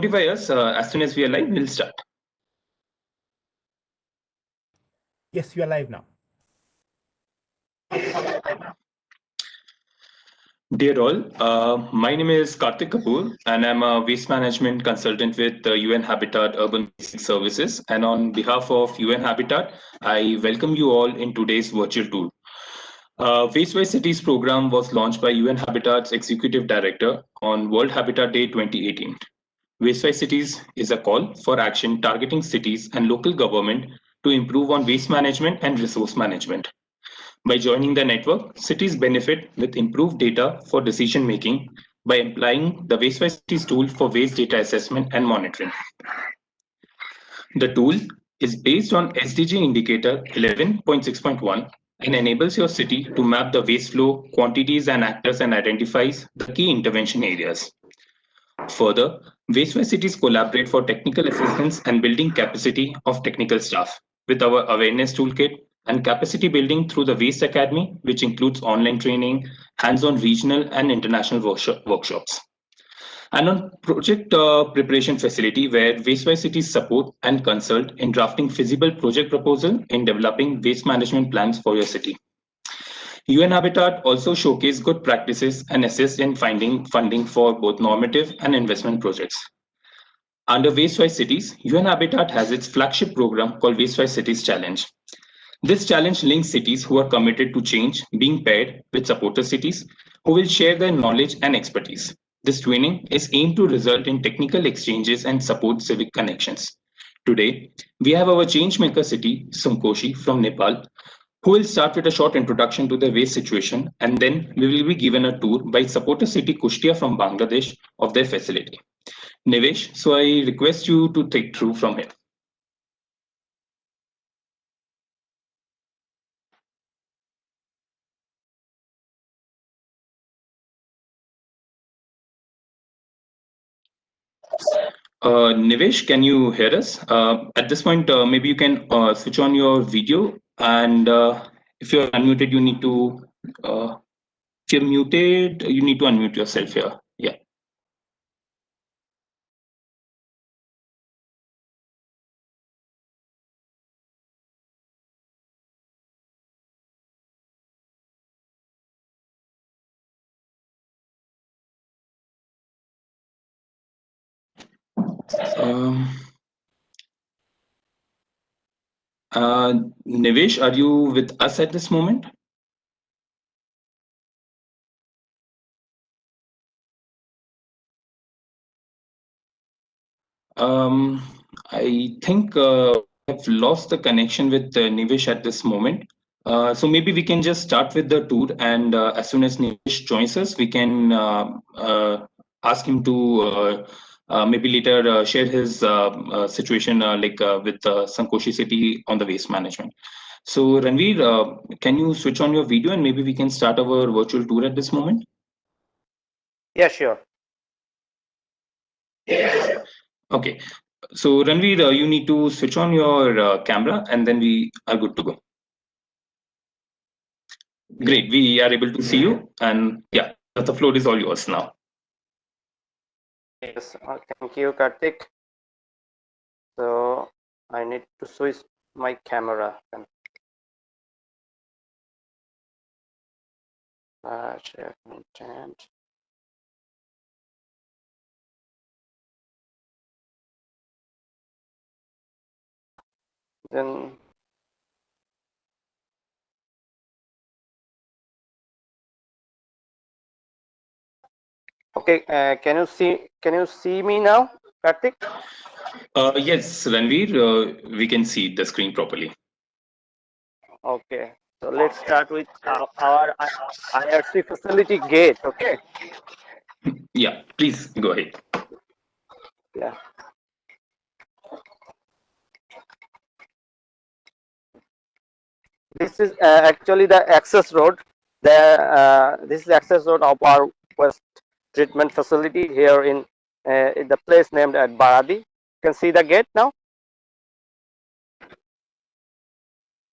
notify us as soon as we are live. We'll start. Yes, you are live now. Dear all, my name is Karthik Kapoor and I'm a waste management consultant with UN Habitat Urban Basic Services. And on behalf of UN Habitat, I welcome you all in today's virtual tour. Waste by Cities program was launched by UN Habitat's Executive Director on World Habitat Day 2018. Waste by Cities is a call for action targeting cities and local government to improve on waste management and resource management. By joining the network, cities benefit with improved data for decision making by applying the Waste by Cities tool for waste data assessment and monitoring. The tool is based on SDG indicator 11.6.1 and enables your city to map the waste flow, quantities and actors and identifies the key intervention areas. Further, Waste by Cities collaborate for technical assistance and building capacity of technical staff with our awareness toolkit and capacity building through the Waste Academy, which includes online training, hands-on regional and international workshops. And on project preparation facility, where Waste by Cities support and consult in drafting feasible project proposal in developing waste management plans for your city. UN Habitat also showcase good practices and assist in finding funding for both normative and investment projects. Under Waste by Cities, UN Habitat has its flagship program called Waste by Cities Challenge. This challenge links cities who are committed to change being paired with supporter cities who will share their knowledge and expertise. This training is aimed to result in technical exchanges and support civic connections. Today, we have our changemaker city, Sunkoshi from Nepal, who will start with a short introduction to the waste situation, and then we will be given a tour by supporter city Kushtia from Bangladesh of their facility. Nivesh, so I request you to take through from here. Nivesh, can you hear us? At this point, maybe you can switch on your video, and if you're unmuted, you need to, if you're muted, you need to unmute yourself here. Yeah. Nivesh, are you with us at this moment? I think I've lost the connection with Nivesh at this moment. So maybe we can just start with the tour, and as soon as Nivesh joins us, we can ask him to maybe later share his situation with Sankoshi City on the waste management. So Ranveer, can you switch on your video and maybe we can start our virtual tour at this moment? Yeah, sure. Okay. So Ranveer, you need to switch on your camera and then we are good to go. Great, we are able to see you, and yeah, the floor is all yours now. Yes, thank you, Karthik. So I need to switch my camera. Share content. Then okay, can you see me now, Karthik? Yes, Ranveer, we can see the screen properly. Okay, so let's start with our IRC facility gate. Okay. Yeah, please go ahead. Yeah. This is actually the access road. This is the access road of our waste treatment facility here in the place named at Baradi. You can see the gate now.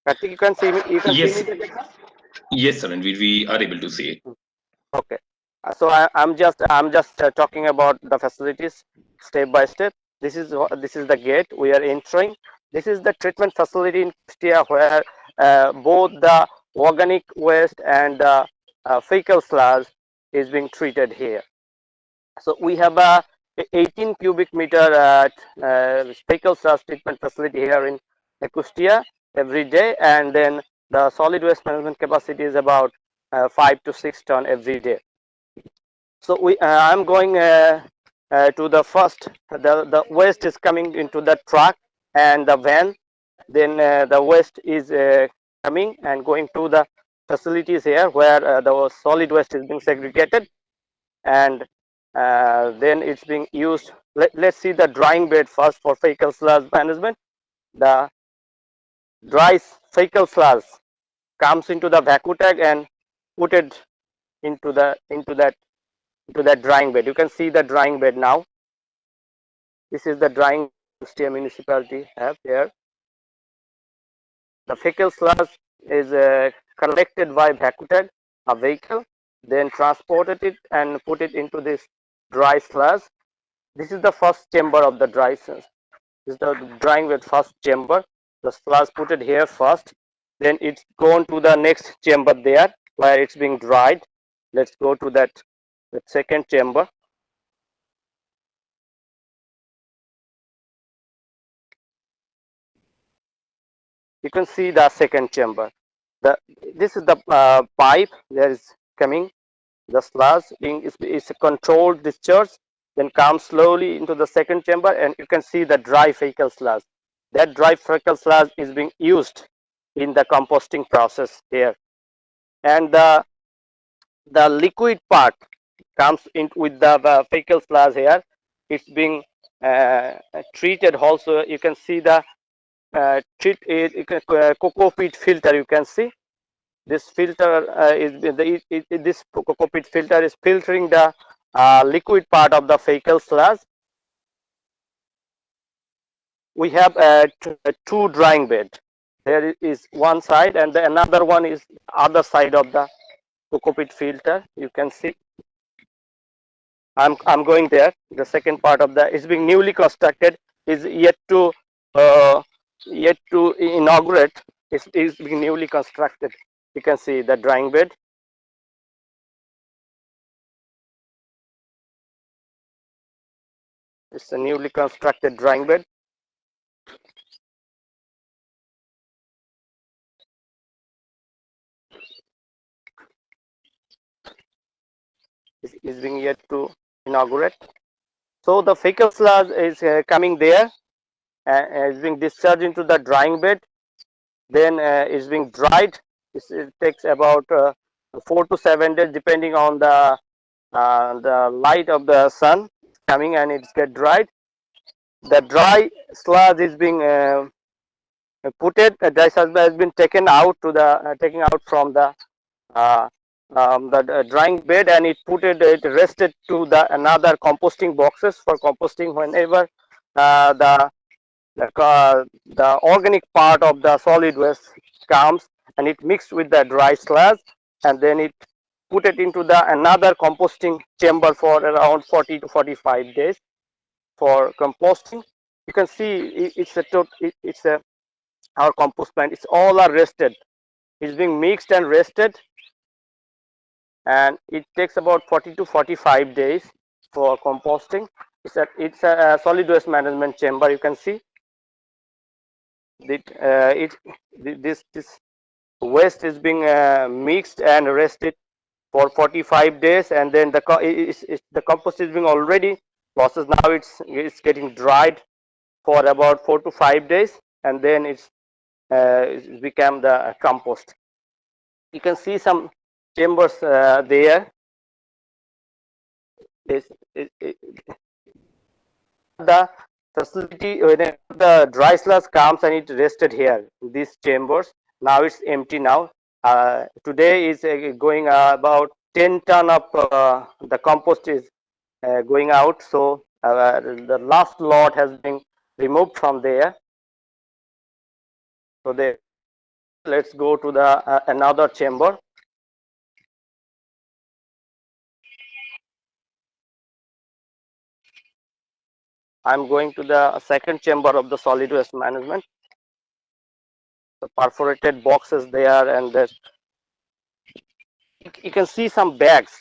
I think you can see me. You can Yes. see me. Yes, Ranveer, we are able to see it. Okay. So I'm just talking about the facilities step by step. This is the gate we are entering. This is the treatment facility in Kushtia where both the organic waste and fecal sludge is being treated here. So we have a 18 cubic meter fecal sludge treatment facility here in Kushtia every day, and then the solid waste management capacity is about 5 to 6 ton every day. So I'm going to the first. The waste is coming into the truck and the van. Then the waste is coming and going to the facilities here where the solid waste is being segregated, and then it's being used. Let's see the drying bed first for fecal sludge management. The dry fecal sludge comes into the vacuum tag and put it into that drying bed. You can see the drying bed now. This is the drying Kushtia municipality have here. The fecal sludge is collected by vacuum a vehicle, then transported it and put it into this dry sludge. This is the first chamber of the dry sludge. This is the drying bed first chamber. The sludge put it here first. Then it's gone to the next chamber there where it's being dried. Let's go to that second chamber. You can see the second chamber. This is the pipe that is coming. The sludge is a controlled discharge, then comes slowly into the second chamber, and you can see the dry fecal sludge. That dry fecal sludge is being used in the composting process here, and the liquid part comes in with the fecal sludge here. It's being treated also. You can see the cocoa peat filter. You can see this filter this cocoa peat filter is filtering the liquid part of the fecal sludge. We have two drying bed. There is one side, and the another one is other side of the cocoa peat filter. You can see. I'm going there. The second part of the is being newly constructed, is yet to inaugurate. Is being newly constructed. You can see the drying bed. It's a newly constructed drying bed. Is being yet to inaugurate. So the fecal sludge is coming there, is being discharged into the drying bed. Then is being dried. It takes about 4 to 7 days, depending on the light of the sun coming, and it's get dried. The dry sludge is being dry sludge has been taken out to the taken out from uh, the drying bed, and it rested to the another composting boxes for composting whenever the organic part of the solid waste comes, and it mixed with the dry sludge, and then it put it into the another composting chamber for around 40 to 45 days for composting. You can see it's a our compost plant. It's all are rested. It's being mixed and rested, and it takes about 40 to 45 days for composting. It's a solid waste management chamber. You can see this waste is being mixed and rested for 45 days, and then the compost is being already processed. Now it's getting dried for about 4 to 5 days, and then it's become the compost. You can see some chambers there. The facility when the dry sludge comes and it rested here in these chambers. Now it's empty now. Today is going about 10 ton of the compost is going out. So the last lot has been removed from there. So let's go to the another chamber. I'm going to the second chamber of the solid waste management. The perforated boxes there, and you can see some bags.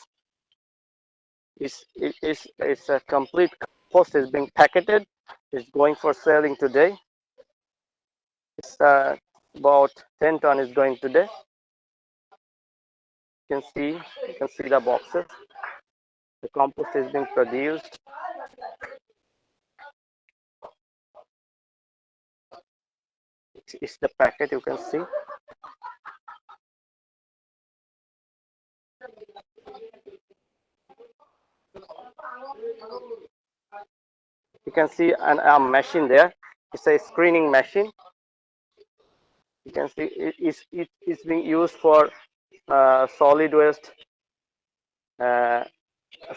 It's a complete compost is being packaged. It's going for selling today. It's about 10 ton is going today. You can see the boxes. The compost is being produced. It's the packet, you can see. You can see a machine there. It's a screening machine. You can see it's being used for solid waste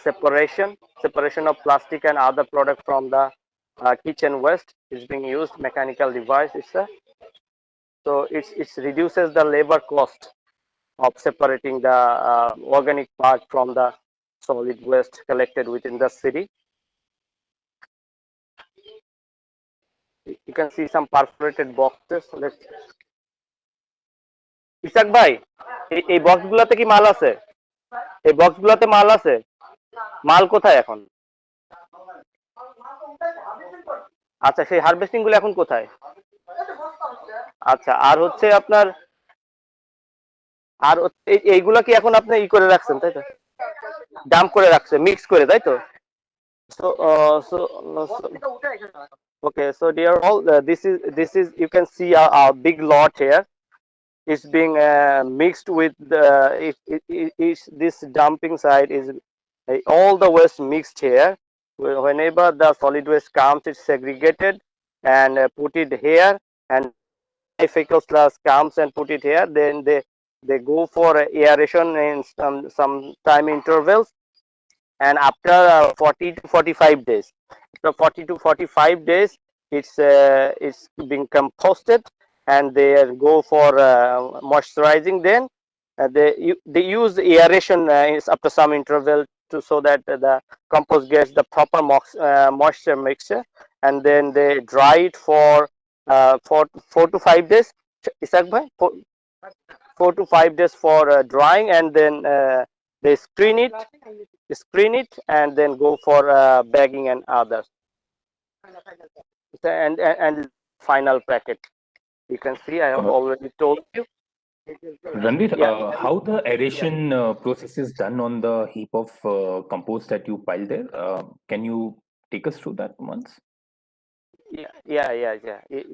separation of plastic and other product from the kitchen waste is being used. Mechanical device so it reduces the labor cost of separating the organic part from the solid waste collected within the city. You can see some perforated boxes. Ishaq ভাই এই বক্সগুলোতে কি মাল আছে? এই বক্সগুলোতে মাল আছে? মাল কোথায় এখন? আচ্ছা, সেই হারভেস্টিং গুলো এখন কোথায়? আচ্ছা, আর হচ্ছে আপনার আর এইগুলা কি এখন আপনি ই করে রাখছেন তাই তো? ডাম্প করে রাখছে, মিক্স করে, তাই তো? So, okay, so dear all, this is you can see a big lot here. It's being mixed with this dumping site is all the waste mixed here. Whenever the solid waste comes, it's segregated and put it here, and fecal sludge comes and put it here. Then they go for aeration in some time intervals, and after 40 to 45 days, so 40 to 45 days, it's being composted, and they go for moisturizing. Then they use aeration after some interval so that the compost gets the proper moisture mixture, and then they dry it for 4 to 5 days. Isak bhai, 4 to 5 days for drying, and then they screen it and then go for bagging and others, and final packet. You can see I have already told you. Ranveer, Yeah. how the aeration process is done on the heap of compost that you piled there? Can you take us through that once? Yeah.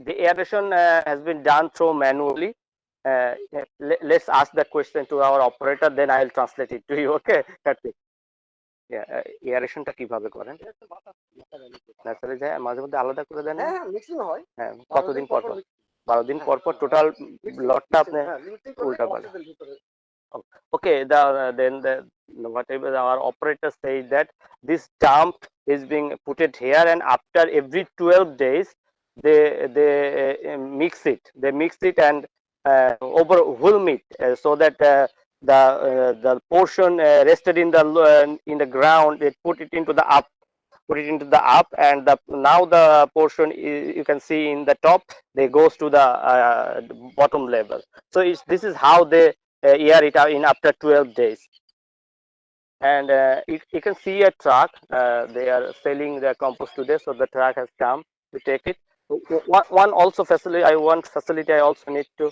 The aeration has been done through manually. Let's ask the question to our operator, then I'll translate it to you. Okay, Kartik? Yeah, aerationটা কিভাবে করেন? Naturally যায় মাঝে মধ্যে আলাদা করে দেন? হ্যাঁ, mixing হয়। হ্যাঁ, কতদিন পর পর? 12 দিন পর পর টোটাল লটটা আপনি উল্টা পাল্টা। Okay, then whatever our operator said that this dump is being put it here, and after every 12 days they mix it. They mix it and overwhelm it so that the portion rested in the ground. They put it into the up, and now the portion you can see in the top, they goes to the bottom level. So this is how they air it out in after 12 days. And you can see a truck. They are selling the compost today, so the truck has come to take it. One also facility I also need to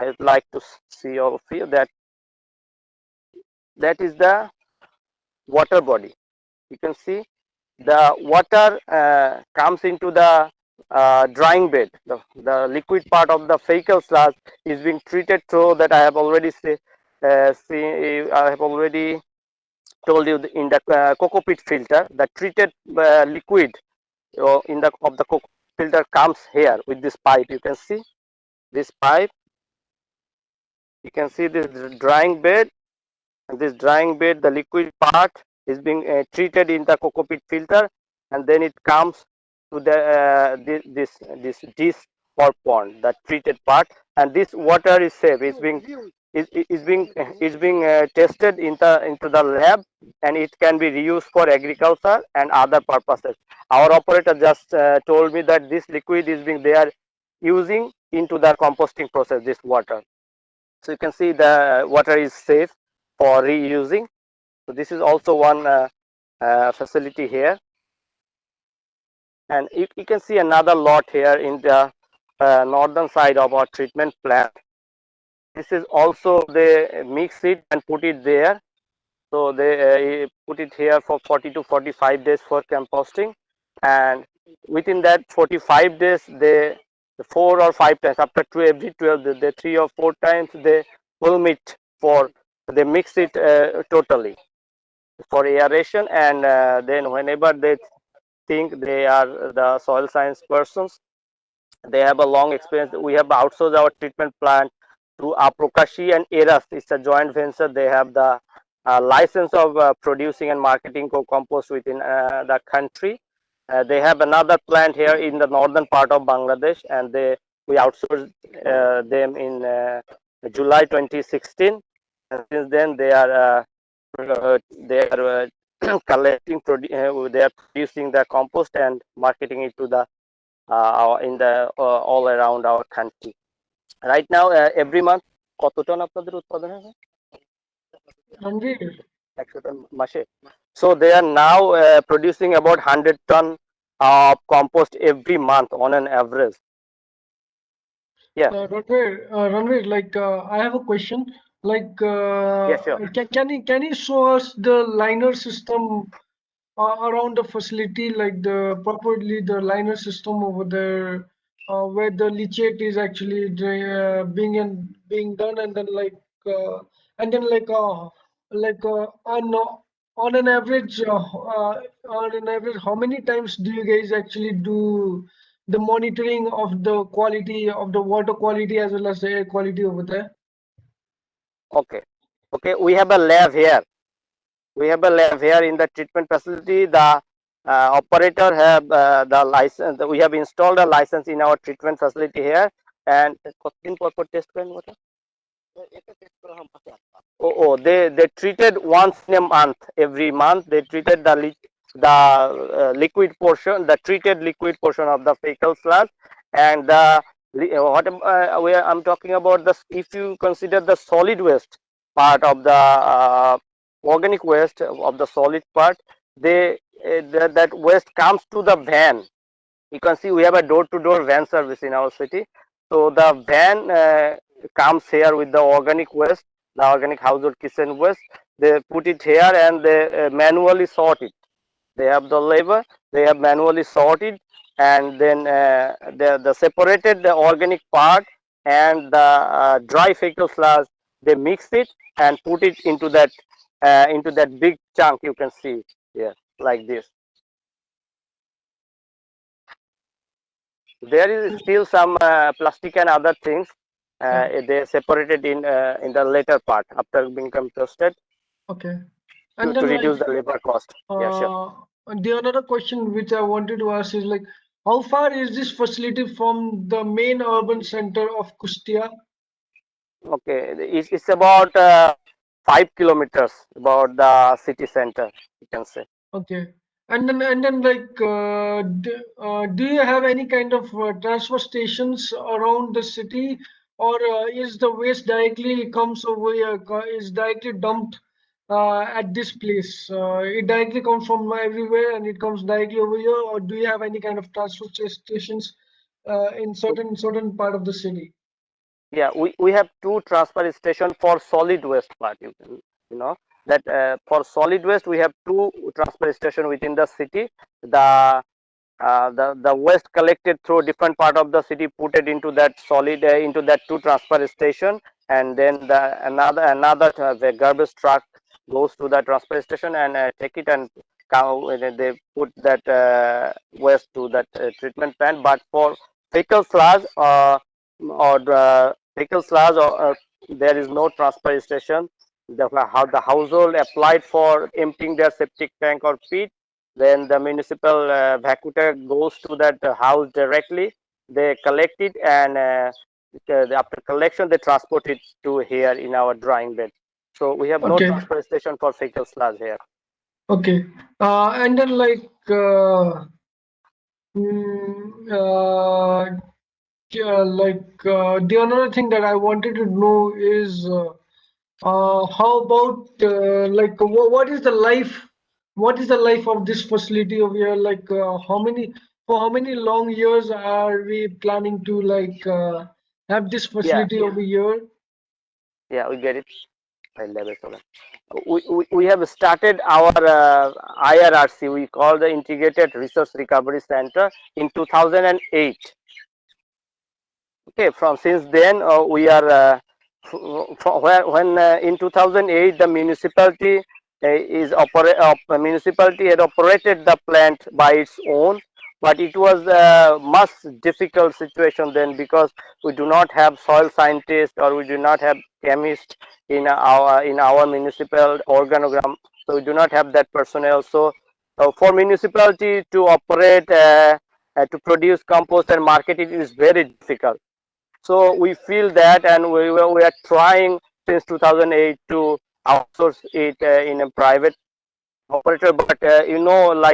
I'd like to see all of you that is the water body. You can see the water comes into the drying bed. The liquid part of the fecal sludge is being treated through that I have already I have already told you in the cocoa pit filter. The treated liquid of the cocoa filter comes here with this pipe. You can see this pipe. You can see this drying bed, and this drying bed, the liquid part is being treated in the cocoa pit filter, and then it comes to the this dish or pond, the treated part, and this water is safe. It's being is being tested into the lab, and it can be reused for agriculture and other purposes. Our operator just told me that this liquid is being they are using into the composting process, this water. So you can see the water is safe for reusing. So this is also one facility here, and you can see another lot here in the northern side of our treatment plant. This is also they mix it and put it there. So they put it here for 40 to 45 days for composting, and within that 45 days, they 4 or 5 times after every 12, they 3 or 4 times they film it for they mix it totally for aeration, and then whenever they think they are the soil science persons, they have a long experience. We have outsourced our treatment plant to Prokashi and Eras. It's a joint venture. They have the license of producing and marketing compost within the country. They have another plant here in the northern part of Bangladesh, and we outsourced them in July 2016. And since then, collecting, they are producing the compost and marketing it to the in the all around our country. Right now, every month, কত ton আপনাদের উৎপাদন হয়? 100. 100 ton মাসে. So they are now producing about 100 ton of compost every month on an average. Yeah. Ranveer, like I have a question. Like, Yes, sure. can you show us the liner system around the facility, like properly the liner system over there, where the leachate is actually being done, and then on an average, how many times do you guys actually do the monitoring of the quality of the water quality as well as the air quality over there? Okay. Okay. We have a lab here. We have a lab here in the treatment facility. The operator have the license. We have installed a license in our treatment facility here, and test water. They treated once in a month. Every month they treated the liquid portion, the treated liquid portion of the fecal sludge, and the what I'm talking about, the if you consider the solid waste part of the organic waste of the solid part, that waste comes to the van. You can see we have a door-to-door van service in our city. So the van comes here with the organic waste, the organic household kitchen waste. They put it here and they manually sort it. They have the labor, they have manually sorted, and then the separated the organic part and the dry fecal sludge, they mix it and put it into that big chunk. You can see here like this. There is still some plastic and other things. They separated in the later part after being composted. Okay. To And then reduce the labor cost. Yeah, sure. The another question which I wanted to ask is like, how far is this facility from the main urban center of Kushtia? Okay, it's about 5 kilometers about the city center, you can say. Okay. And then like, do you have any kind of transfer stations around the city, or is the waste directly comes over here, is directly dumped at this place? It directly comes from everywhere and it comes directly over here, or do you have any kind of transfer stations in certain part of the city? Yeah, we have 2 transfer station for solid waste part. You know that for solid waste we have 2 transfer station within the city. The waste collected through different part of the city, put it into that solid into that 2 transfer station, and then another the garbage truck goes to the transfer station and take it and they put that waste to that treatment plant. But for fecal sludge or fecal sludge, there is no transfer station. How the household applied for emptying their septic tank or pit, then the municipal vacuum goes to that house directly. They collect it and after collection, they transport it to here in our drying bed. So we have no Okay. transfer station for fecal sludge here. Okay. And then the another thing that I wanted to know is how about what is the life? What is the life of this facility over here? For how many long years are we planning to have this Yeah, facility over here? yeah, we get it. We have started our IRRC. We call the Integrated Resource Recovery Center in 2008. Okay, from since then we are when in 2008 the municipality municipality had operated the plant by its own, but it was a much difficult situation then, because we do not have soil scientists or we do not have chemists in our municipal organogram, so we do not have that personnel. So for municipality to operate to produce compost and market it is very difficult. So we feel that, and we are trying since 2008 to outsource it in a private operator. But all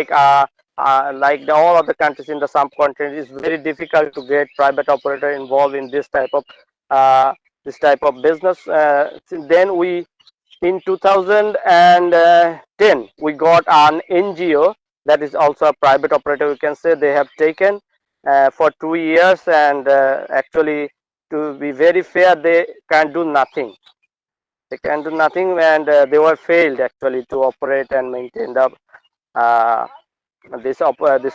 other countries in the subcontinent, it's very difficult to get private operator involved in uh, this type of business. Then in 2010 we got an NGO that is also a private operator. We can say they have taken for 2 years, and actually, to be very fair, they can do nothing. They can do nothing, and they were failed actually to operate and maintain the uh, this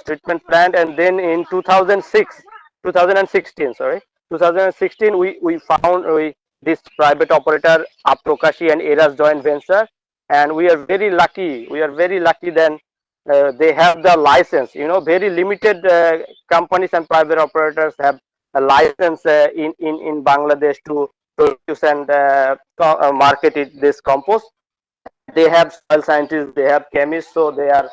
treatment plant. And then in 2016, sorry, 2016, we found this private operator Aprokashi and Eras joint venture, and we are very lucky. We are very lucky. Then they have the license. Very limited companies and private operators have a license in Bangladesh to produce and market this compost. They have soil scientists, they have chemists, so they are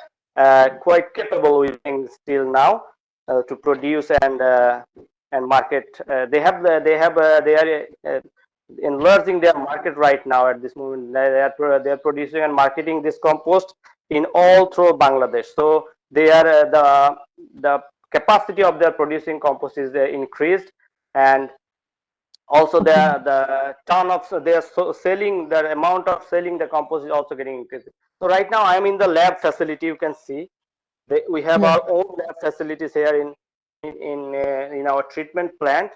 quite capable, we think, still now to produce and market. They are enlarging their market right now at this moment. They are producing and marketing this compost in all through Bangladesh. So they are the capacity of their producing compost is increased, and also Okay. the ton of they are selling, the amount of selling the compost is also getting increased. So right now I am in the lab facility. You can see we have Yeah. our own lab facilities here in our treatment plant,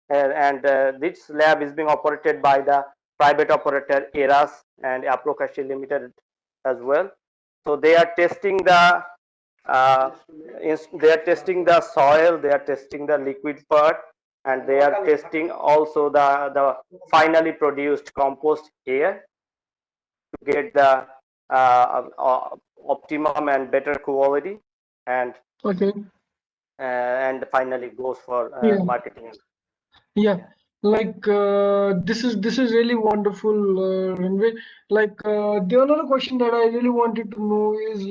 and this lab is being operated by the private operator Eras and Aprokashi Limited as well. So they are testing uh, the soil, they are testing the liquid part, and they are testing also the finally produced compost here to get the optimum and better quality, and Okay. and finally goes for Yeah. marketing. Yeah. This is really wonderful, Ranvir. The another question that I really wanted to know is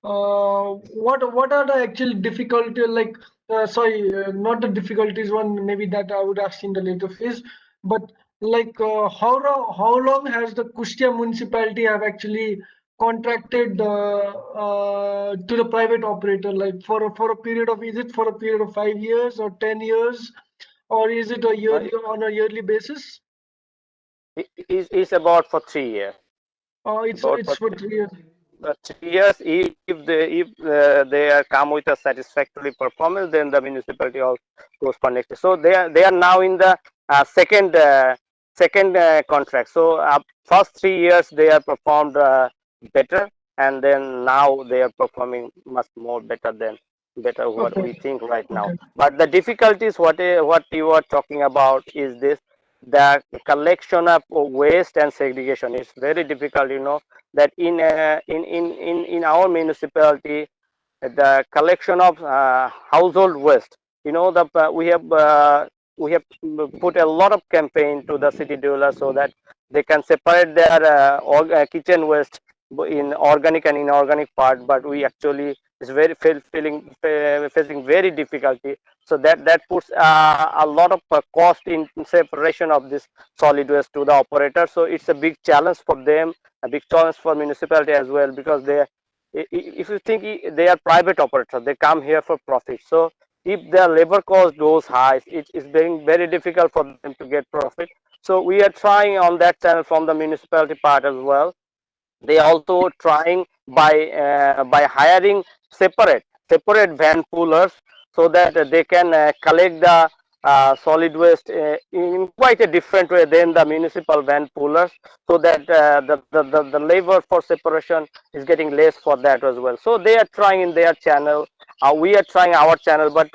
what are the actual difficulty, not the difficulties one, maybe that I would ask in the later phase, but how long has the Kushtia municipality have actually contracted to the private operator, for a period of, is it for a period of 5 years or 10 years, or is it on a yearly basis? It's about for 3 years. It's About it's for 3 years. 3 years. If they are come with a satisfactory performance, then the municipality also goes for next year. So they are now in the second contract. So first 3 years they are performed better, and then now they are performing much more better what Okay. we think right now. Okay. But the difficulties what you are talking about is this: the collection of waste and segregation is very difficult. That in our municipality, the collection of household waste, the we have put a lot of campaign to the city dwellers so that they can separate their kitchen waste in organic and inorganic part. But we actually is facing very difficulty. So that puts a lot of cost in separation of this solid waste to the operator. So it's a big challenge for them, a big challenge for municipality as well, because if you think they are private operators, they come here for profit. So if their labor cost goes high, it is being very difficult for them to get profit. So we are trying on that channel from the municipality part as well. They also trying by hiring separate van pullers, so that they can collect the solid waste in quite a different way than the municipal van pullers, so that the labor for separation is getting less for that as well. So they are trying in their channel, we are trying our channel, but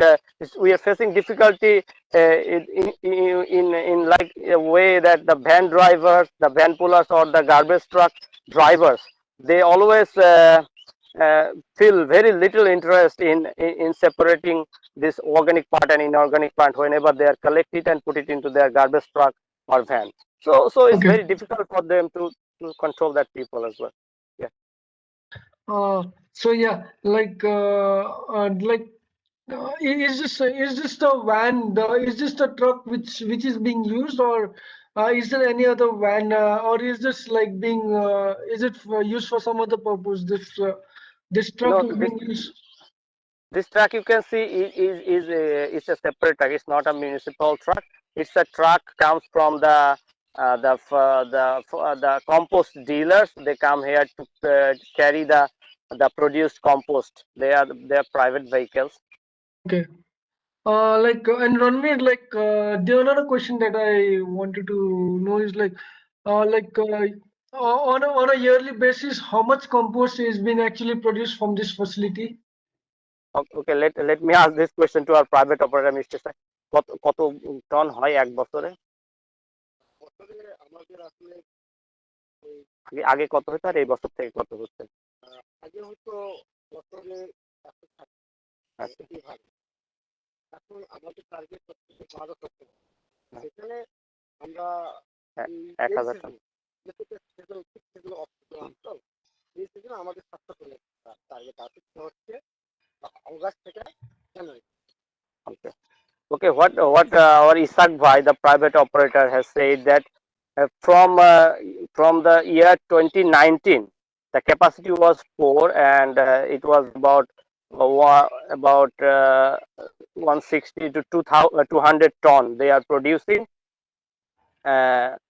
we are facing difficulty in like a way that the van drivers, the van pullers, or the garbage truck drivers, they always feel very little interest in separating this organic part and inorganic part whenever they are collect it and put it into their garbage truck or van. So it's Okay. very difficult for them to control that people as well. Yeah. So yeah, is this the van? Is this the truck which is being used, or is there any other van, or is this like being is it used for some other purpose? This truck No, is being used. this truck you can see is a separate truck. It's not a municipal truck. It's a truck comes from the compost dealers. They come here to carry the produced compost. They are private vehicles. Okay. And Ranveer, the another question that I wanted to know is uh, like uh, on a yearly basis, how much compost is being actually produced from this facility? Okay, let me ask this question to our private operator, Mr. Sir. কত ton হয় এক বছরে? আগে কত হতো আর এই বছর থেকে কত হচ্ছে? আগে হতো বছরে 160। এখন আমাদের টার্গেট হচ্ছে 1200। এখানে আমরা 1000 টন। সেগুলো এই সিজন আমাদের 700 টনের টার্গেট আছে হচ্ছে অগাস্ট থেকে জানুয়ারি। Okay. Okay, what our Isak Bhai, the private operator, has said that from the year 2019, the capacity was 4, and it was about 160 to 200 ton they are producing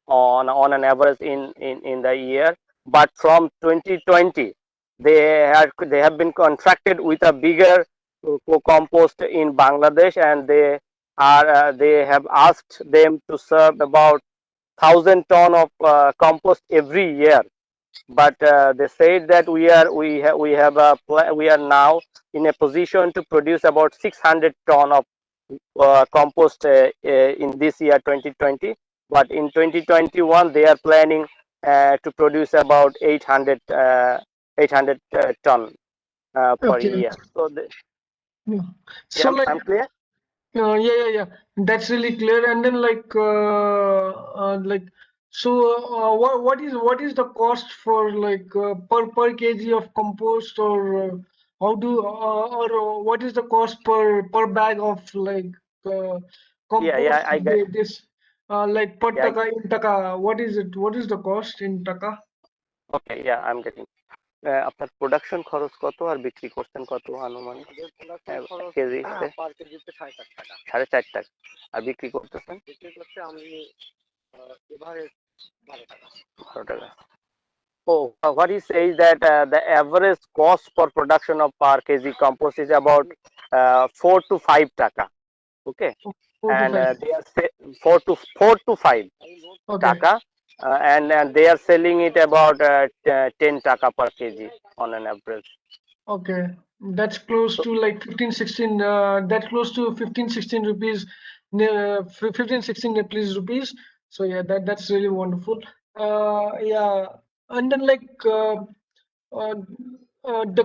on an average in the year. But from 2020, they have been contracted with a bigger compost in Bangladesh, and they have asked them to serve about 1,000 ton of compost every year. But they said that we are now in a position to produce about 600 ton of compost in this year 2020. But in 2021 they are planning to produce about 800 ton per Okay. year. So Yeah. yeah, So I'm clear. yeah. That's really clear. And then what is the cost for per kg of compost, or how do or what is the cost per bag of uh, Yeah, compost? I get. This per Yeah, taka in taka. What is it? What is the cost in taka? okay, yeah, I'm getting. আপনার production খরচ কত আর বিক্রি করছেন কত আনুমানিক কেজিতে? পার কেজিতে 4.5 টাকা। 4.5 টাকা। আর বিক্রি করতেছেন? বিক্রি করতে আমি এভারেজ 12 টাকা। 12 টাকা। Oh, what he says that the average cost for production of per kg compost is about 4 to 5 taka. Okay, 4 to and 5. they are 4 to 5 Okay. taka, and they are selling it about 10 taka per kg on an average. Okay, that's close So to like 15, 16, that's close to 15, 16 rupees, 15, 16 Nepalese rupees. So yeah, that's really wonderful. Yeah, and then uh, the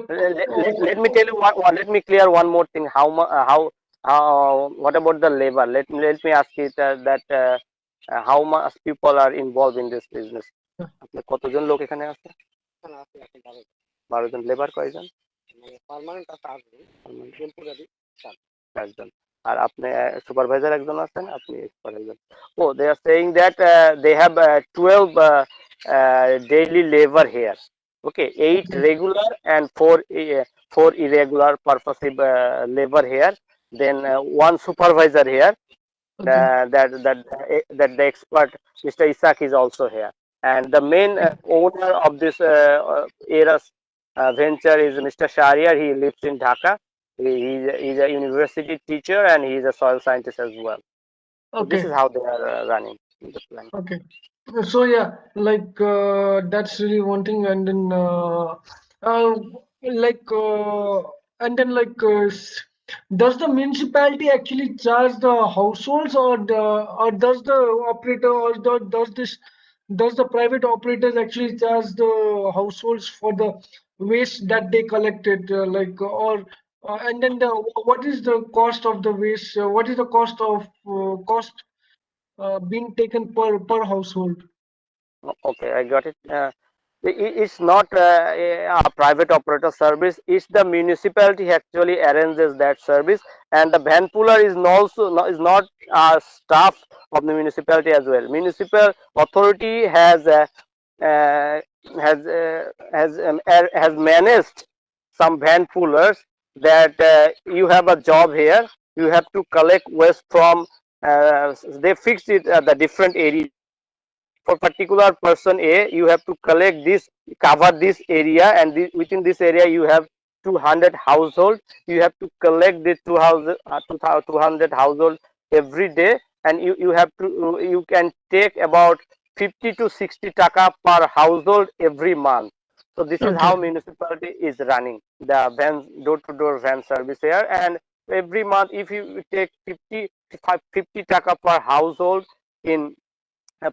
let me tell you let me clear one more thing. How what about the labor? Let me ask you that how much people are involved in this business? আপনার কতজন লোক এখানে আছে? 12 জন। Labour কয়জন? Permanent আছে temporary একজন আর আপনি supervisor একজন আছেন আপনি expert একজন they are saying that they have 12 daily labor here. Okay, 8 Okay. regular and 4 irregular purposive labor here, then one supervisor here. Okay. That the expert Mr. Isak is also here, and the main owner of this Eras venture is Mr. Shariar. He lives in Dhaka. He's a university teacher and he's a soil scientist as well. So this Okay. is how they are running the plan. Okay. So yeah, like that's really one thing, and then like and then like does the municipality actually charge the households, or does the operator, or does the private operators actually charge the households for the waste that they collected, and then what is the cost of the waste? What is the cost being taken per household? Okay, I got it. It's not a private operator service. It's the municipality actually arranges that service, and the van puller is is not a staff of the municipality as well. Municipal authority uh, has managed some van pullers that you have a job here. You have to collect waste from. They fixed it at the different areas for particular person A, you have to collect this, cover this area, and within this area you have 200 households. You have to collect this 200 households every day, and you have to you can take about 50 to 60 taka per household every month. So this is Okay. how municipality is running the van door-to-door van service here, and every month if you take 50 taka per household in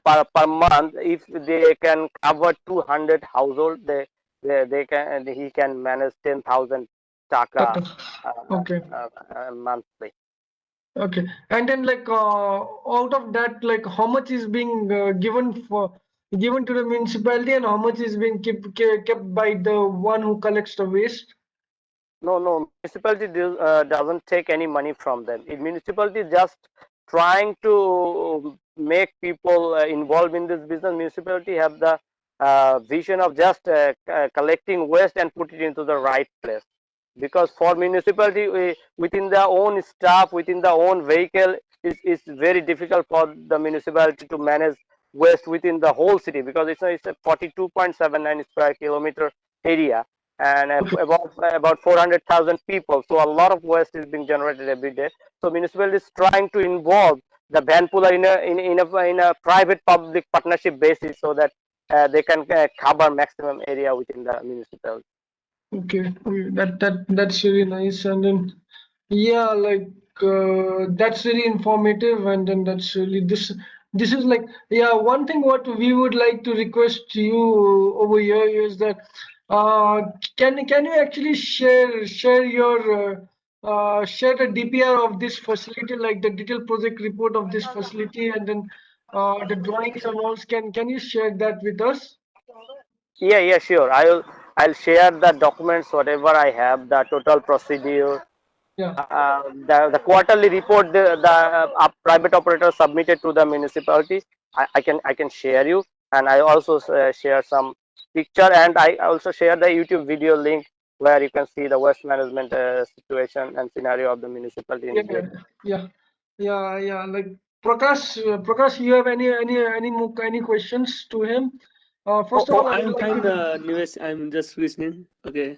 per month, if they can cover 200 household, they can he can manage 10,000 taka Okay. Okay. monthly. Okay. And then like out of that, like how much is being given to the municipality, and how much is being kept by the one who collects the waste? No, municipality doesn't take any money from them. Municipality is just trying to make people involved in this business. Municipality have the vision of just collecting waste and put it into the right place. Because for municipality, within their own staff, within their own vehicle, it's very difficult for the municipality to manage waste within the whole city, because it's a 42.79 square kilometer area, and Okay. about 400,000 people. So a lot of waste is being generated every day. So municipality is trying to involve the van puller in a private public partnership basis, so that they can cover maximum area within the municipality. Okay. That's really nice. And then yeah, like that's really informative, and then that's really this is like, yeah, one thing what we would like to request you over here is that uh can you actually share the DPR of this facility, like the detailed project report of this facility, and then the drawings and all. Can you share that with us? Yeah, sure. I'll share the documents, whatever I have, the total procedure, Yeah. the quarterly report the private operator submitted to the municipality. I can share you, and I also share some picture, and I also share the YouTube video link where you can see the waste management situation and scenario of the municipality in Yeah, great. yeah. Like Prakash, you have any questions to him? First of all, I would I'm like fine, to. Nivesh. I'm just listening. Okay.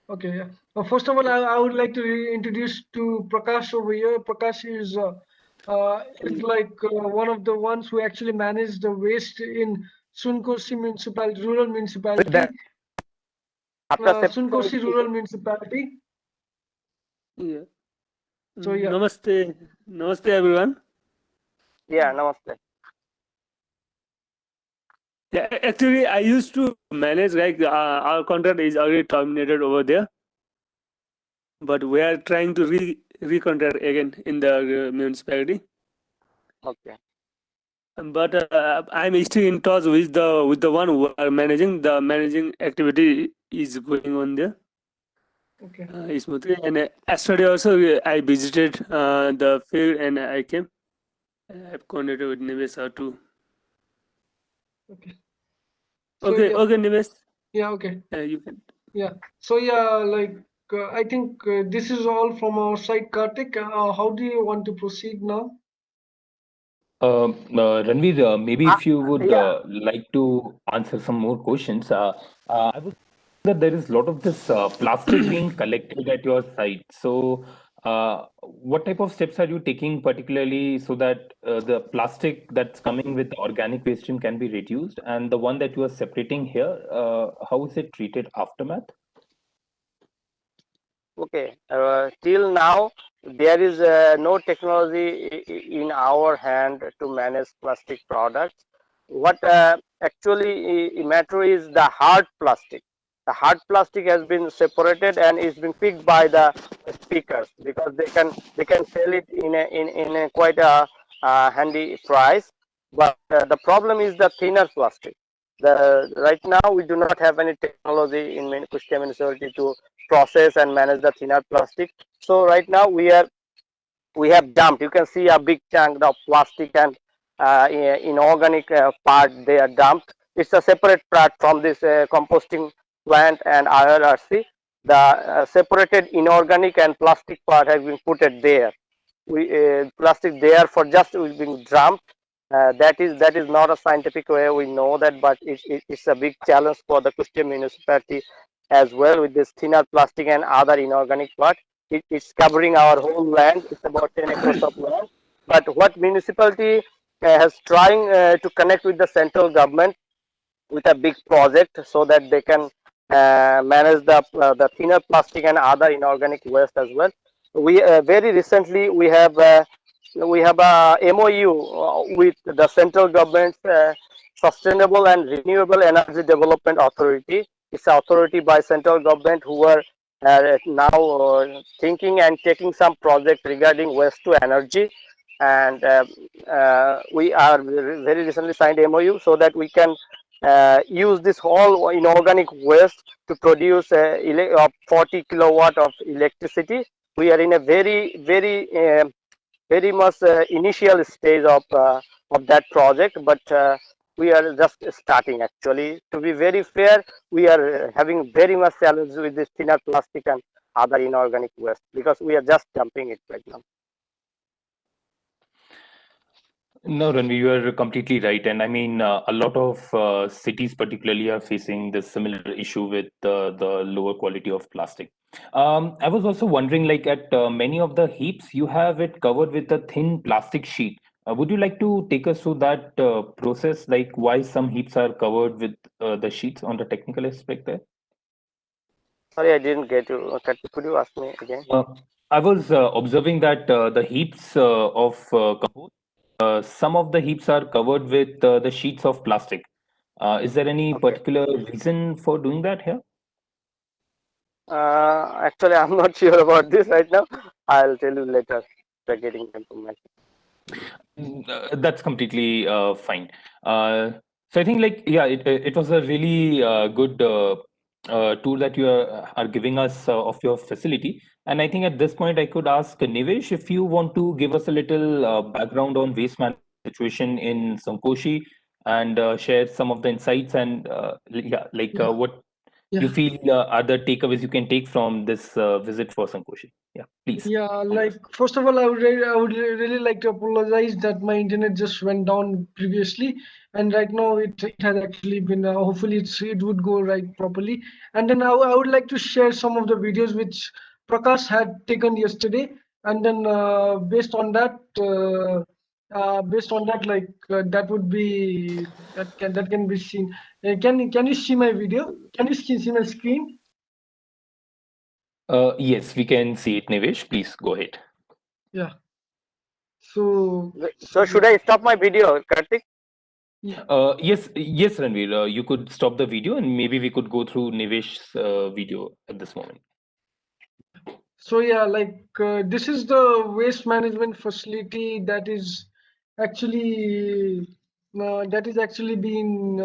Okay, yeah. First of all, I would like to introduce to Prakash over here. Prakash is like one of the ones who actually manage the waste in Sunkoshi municipality, rural municipality, That After Sunkoshi rural municipality. Yeah. So yeah. Namaste. Namaste, everyone. yeah, namaste. Yeah, actually, I used to manage, like, our contract is already terminated over there, but we are trying to recontract again in the municipality. Okay. But I'm still in touch with the one who are managing. The managing activity is going on there. Okay. smoothly. And yesterday also I visited the field and I came. I've connected with Nivesh too. Okay. So yeah, Okay, Nivesh, yeah, okay. you can. Yeah. So yeah, like I think this is all from our side, Kartik. How do you want to proceed now? Ranveer, maybe Uh, if you would yeah, like to answer some more questions. I was that there is a lot of this plastic being collected at your site. So, what type of steps are you taking, particularly so that the plastic that's coming with organic waste stream can be reduced, and the one that you are separating here, how is it treated aftermath? okay. Till now, there is no technology in our hand to manage plastic products. What actually matter is the hard plastic. The hard plastic has been separated and is being picked by the speakers because they can sell it in a quite a handy price. But the problem is the thinner plastic. The right now we do not have any technology in Kushtia municipality to process and manage the thinner plastic. So right now we have dumped. You can see a big chunk of plastic and inorganic part they are dumped. It's a separate part from this composting plant and IRRC. The separated inorganic and plastic part has been put it there. We plastic there for just being dumped. That is not a scientific way. We know that, but it's a big challenge for the Kushtia municipality as well with this thinner plastic and other inorganic part. It's covering our whole land. It's about 10 acres of land. But what municipality has trying to connect with the central government with a big project so that they can manage the thinner plastic and other inorganic waste as well. We very recently we have a MOU with the central government's Sustainable and Renewable Energy Development Authority. It's an authority by central government who are now thinking and taking some project regarding waste to energy. And we are very recently signed MOU so that we can use this whole inorganic waste to produce 40 kilowatt of electricity. We are in a very much initial stage of that project, but we are just starting actually. To be very fair, we are having very much challenge with this thinner plastic and other inorganic waste because we are just dumping it right now. No, Ranvi, you are completely right. And I mean, a lot of cities, particularly, are facing this similar issue with the lower quality of plastic. I was also wondering, like, at many of the heaps, you have it covered with a thin plastic sheet. Would you like to take us through that process, like why some heaps are covered with the sheets on the technical aspect there? Sorry, I didn't get you. Could you ask me again? Uh, I was observing that the heaps of compost, some of the heaps are covered with the sheets of plastic. Is there any Okay. particular reason for doing that here? Actually, I'm not sure about this right now. I'll tell you later. After getting information. That's completely fine. So I think, like, yeah, it was a really good tour that you are giving us of your facility. And I think at this point, I could ask Nivesh if you want to give us a little background on waste management situation in Sunkoshi and share some of the insights and yeah, like Yeah. what you Yeah. feel are the takeaways you can take from this visit for Sunkoshi. Yeah, please. Yeah, like first of all, really like to apologize that my internet just went down previously, and right now it has actually been. Hopefully, it would go right properly. And then I would like to share some of the videos which Prakash had taken yesterday, and then based on that, like that can be seen. Can you see my video? Can you see my screen? Yes, we can see it, Nivesh. Please go ahead. Yeah. So So should I stop my video, Kartik? yeah. Yes, Ranveer. You could stop the video and maybe we could go through Nivesh's video at this moment. So yeah, like this is the waste management facility that is actually that is actually been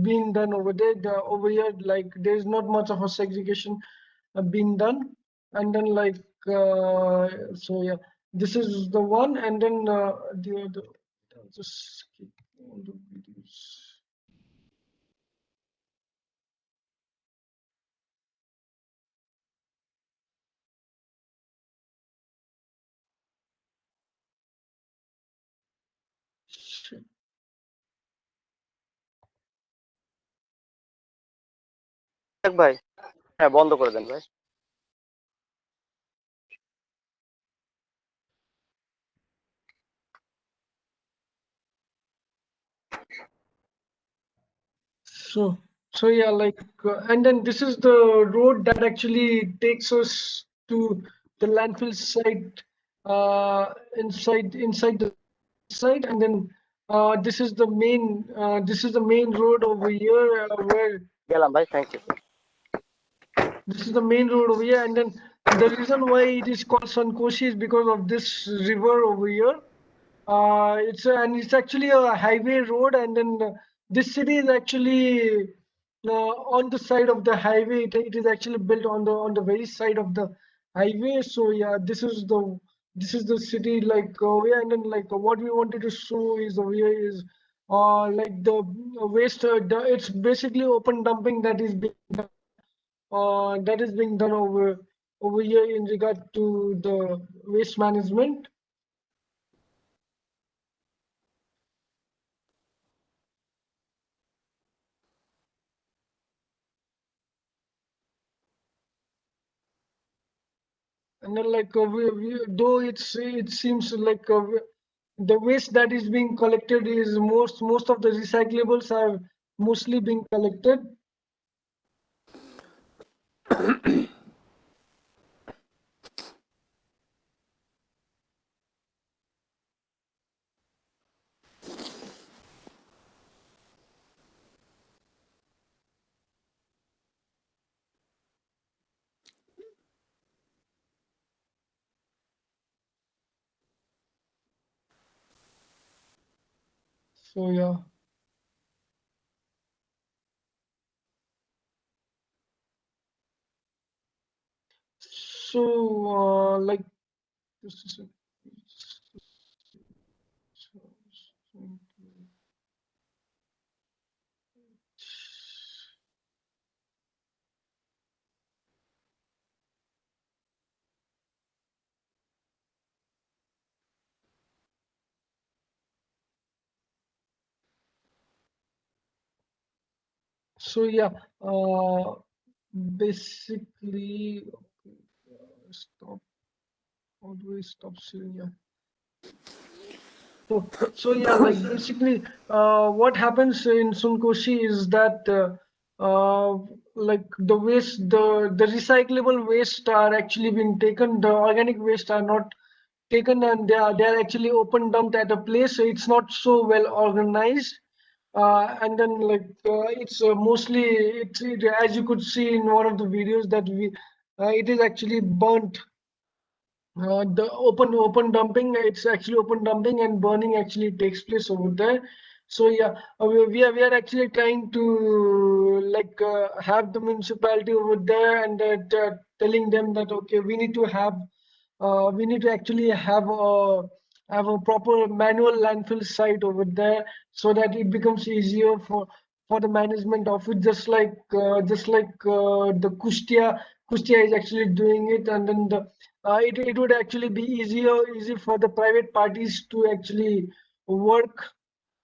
being done over there. Over here, like there is not much of a segregation being done, and then like so yeah, this is the one, and then the other. I'll just skip all the videos. Shit. ভাই হ্যাঁ বন্ধ করে দেন ভাই। So yeah, like and then this is the road that actually takes us to the landfill site inside the site, and then this is the main road over here where গেলাম ভাই, thank you. this is the main road over here, and then the reason why it is called Sunkoshi is because of this river over here. It's actually a highway road, and then this city is actually on the side of the highway. It is actually built on the very side of the highway. So yeah, this is the city like yeah, and then like what we wanted to show is over here is like the waste. It's basically open dumping that is being done over here in regard to the waste management. And then like though it seems like the waste that is being collected is most of the recyclables are mostly being collected. So yeah. So like just a sec. So yeah, basically, okay, stop. How do I stop sharing? Yeah. So yeah, like basically, what happens in Sunkoshi is that like the waste, the recyclable waste are actually being taken. The organic waste are not taken, and they are actually open dumped at a place. So it's not so well organized. And then like it's mostly as you could see in one of the videos that we it is actually burnt. The open dumping, it's actually open dumping, and burning actually takes place over there. So yeah, we are actually trying to like have the municipality over there, and telling them that okay, we need to actually have a proper manual landfill site over there, so that it becomes easier for the management of it, just like the Kushtia is actually doing it, and then it would actually be easy for the private parties to actually work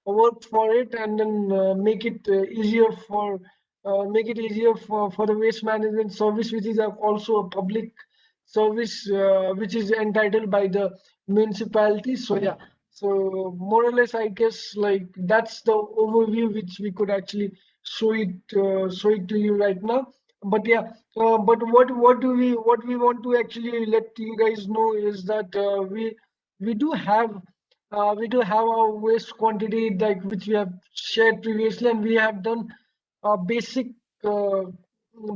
work for it, and then make it easier for the waste management service, which is also a public service which is entitled by the municipality. So yeah, so more or less I guess like that's the overview which we could actually show it to you right now. But yeah, but what we want to actually let you guys know is that we do have we do have our waste quantity like which we have shared previously, and we have done basic uh,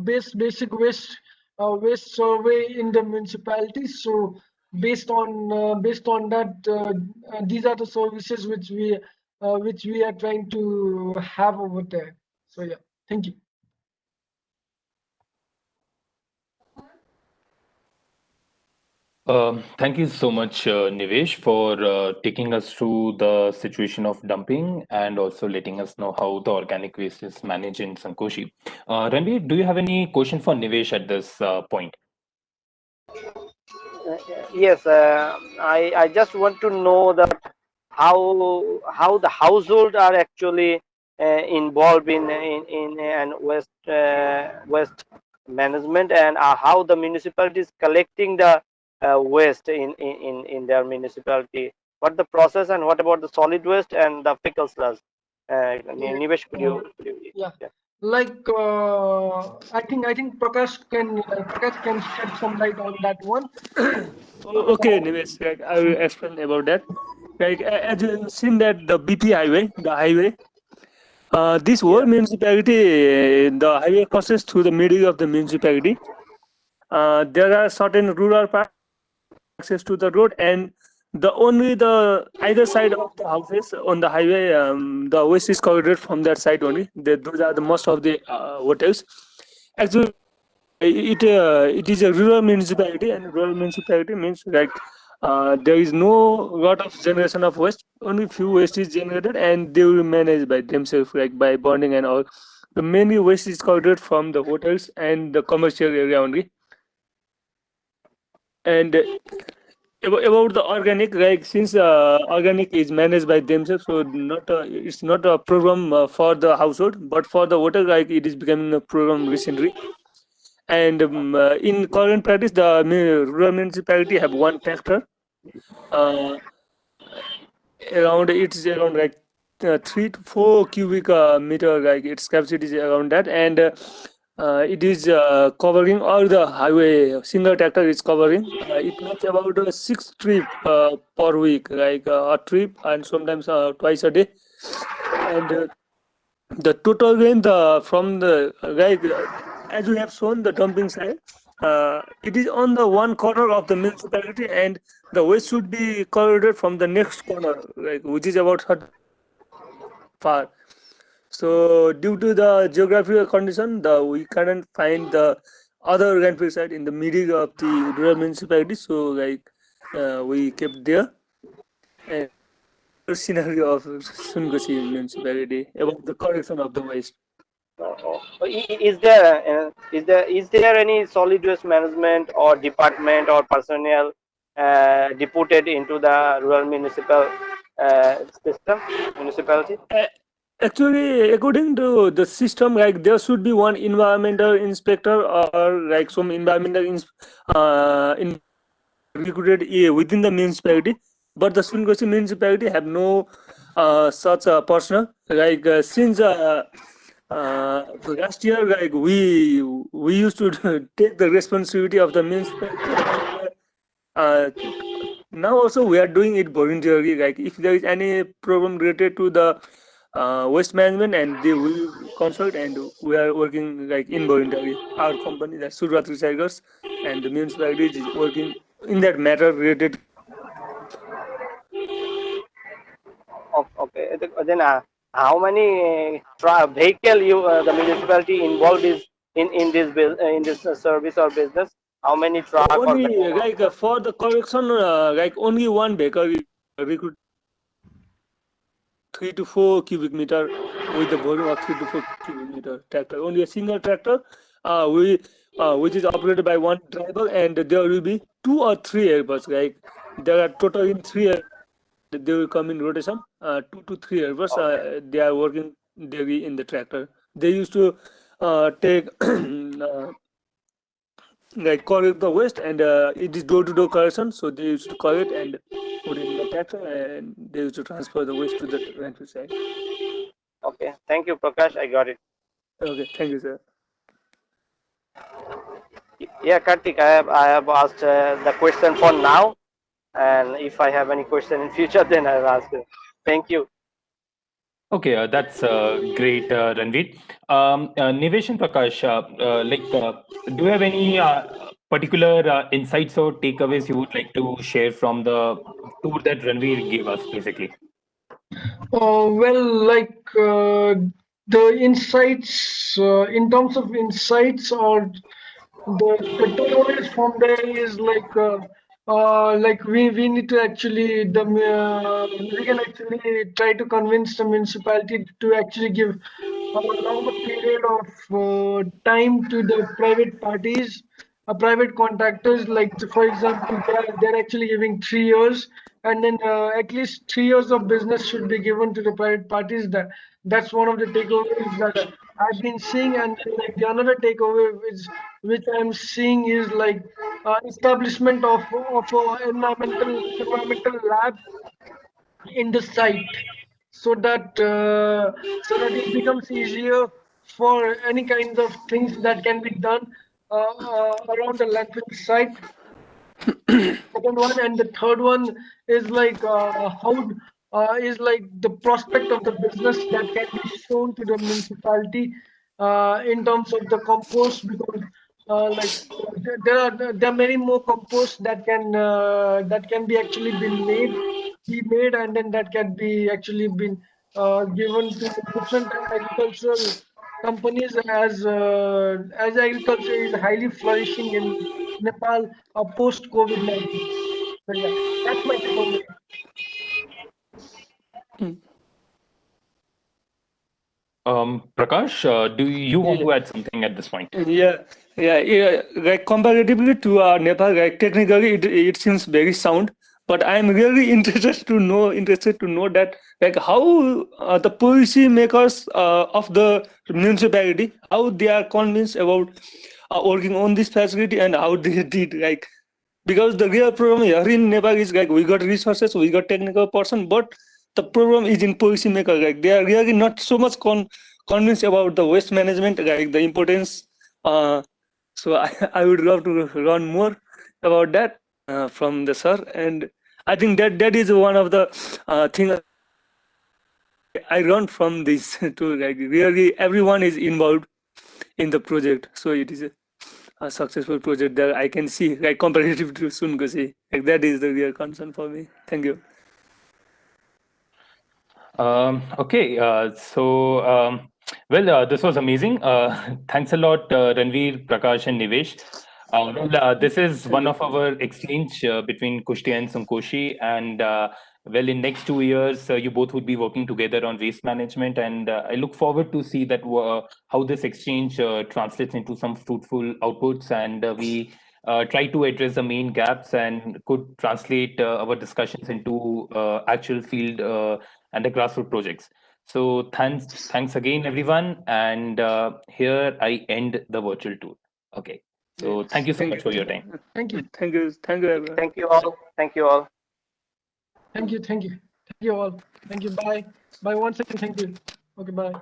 basic waste survey in the municipality. So based on that, these are the services which we are trying to have over there. So yeah, thank you. Thank you so much, Nivesh, for taking us through the situation of dumping and also letting us know how the organic waste is managed in Sankoshi. Ranveer, do you have any question for Nivesh at this point? Uh, yes, I just want to know that how the household are actually involved in and waste management, and how the municipality is collecting the waste in their municipality. What the process, and what about the solid waste and the fecal sludge? Yeah, Nivesh, uh, could you yeah. yeah. Like I think Prakash can shed some light on that one. Okay, Nivesh, like I will explain about that. Like as you have seen that the BP highway, the highway, this whole Yeah. municipality, the highway passes through the middle of the municipality. There are certain rural parts access to the road, and the either side of the houses on the highway, the waste is collected from that side only. Those are the most of the hotels. Actually, it is a rural municipality, and rural municipality means like there is no lot of generation of waste. Only few waste is generated, and they will manage by themselves, like by burning and all. The mainly waste is collected from the hotels and the commercial area only. And about the organic, like since organic is managed by themselves, so not it's not a program for the household, but for the hotel, like it is becoming a program recently. And in current practice, the rural municipality have one tractor. Uh, Around it's around like 3 to 4 cubic meter, like its capacity is around that, and it is covering all the highway. Single tractor is covering. It makes about 6 trip per week, like a trip, and sometimes twice a day. And the total range from the like as we have shown the dumping side, it is on the one corner of the municipality, and the waste should be collected from the next corner, like which is about 30 far. So due to the geographical condition, we cannot find the other landfill site in the middle of the rural municipality. So like we kept there. And the scenario of Sunkoshi municipality about the collection of the waste. Is there any solid waste management or department or personnel deputed into the rural municipal system municipality? A- Actually, according to the system, like there should be one environmental inspector or like some environmental in recruited within the municipality. But the Sunkoshi municipality have no such personnel. Like since last year, like we used to take the responsibility of the municipality, and uh, now also we are doing it voluntarily. Like if there is any problem related to the waste management, and they will consult, and we are working like involuntarily. Our company, the Surat Recyclers, and the municipality is working in that matter related. Okay. Then how many vehicle the municipality involved is in this service or business? How many truck or Only van? like for the collection, like only one baker is recruit 3 to 4 cubic meter with the volume of 3 to 4 cubic meter tractor. Only a single tractor, we which is operated by one driver, and there will be two or three helpers. Like there are total in three. They will come in rotation. 2 to 3 helpers. Okay. They are working daily in the tractor. They used to take like collect the waste, and it is door to door collection. So they used to collect and put it in the tractor, and they used to transfer the waste to the landfill site. Okay. Thank you, Prakash. I got it. Okay, thank you, sir. Yeah, Kartik. I have asked the question for now, and if I have any question in future, then I'll ask you. Thank you. Okay, that's great, Ranveer. Nivesh and Prakash, do you have any particular insights or takeaways you would like to share from the tour that Ranveer gave us, basically? Well, the insights, in terms of insights, or the takeaways from there is like we need to actually we can actually try to convince the municipality to actually give a longer period of time to the private parties, private contractors. Like for example, they're actually giving 3 years, and then at least 3 years of business should be given to the private parties. That's one of the takeaways that I've been seeing. And like the another takeaway which I'm seeing is like establishment of a environmental lab in the site, so that it becomes easier for any kinds of things that can be done around the landfill site. Second one, and the third one is like how is like the prospect of the business that can be shown to the municipality in terms of the compost, because there are many more composts that can be actually be made, and then that can be actually been given to different agricultural companies, as agriculture is highly flourishing in Nepal post COVID-19. So yeah, that's my takeaway. Prakash, do you want to add something at this point? Yeah. Like comparatively to Nepal, like technically it seems very sound, but I'm really interested to know that like how the policy makers of the municipality, how they are convinced about working on this facility and how they did, like, because the real problem here in Nepal is like we got resources, we got technical person, but the problem is in policy maker. Like they are really not so much convinced about the waste management, like the importance. So I would love to learn more about that from the sir, and I think that is one of the thing I learned from this too. Like really, everyone is involved in the project, so it is a successful project that I can see, like comparative to Sunkoshi. Like that is the real concern for me. Thank you. Okay, this was amazing. Thanks a lot, Ranveer, Prakash, and Nivesh. This is one of our exchange between Kushtia and Sunkoshi, and in next 2 years, you both would be working together on waste management, and I look forward to see that how this exchange translates into some fruitful outputs, and we try to address the main gaps and could translate our discussions into actual field and the grassroots projects. So thanks again, everyone. And here I end the virtual tour. Okay. So Yes, thank you so thank much for your time. Thank you. Thank you, everyone. Thank you all. Thank you all. Thank you all. Thank you. Bye. Bye once again. Thank you. Okay, bye.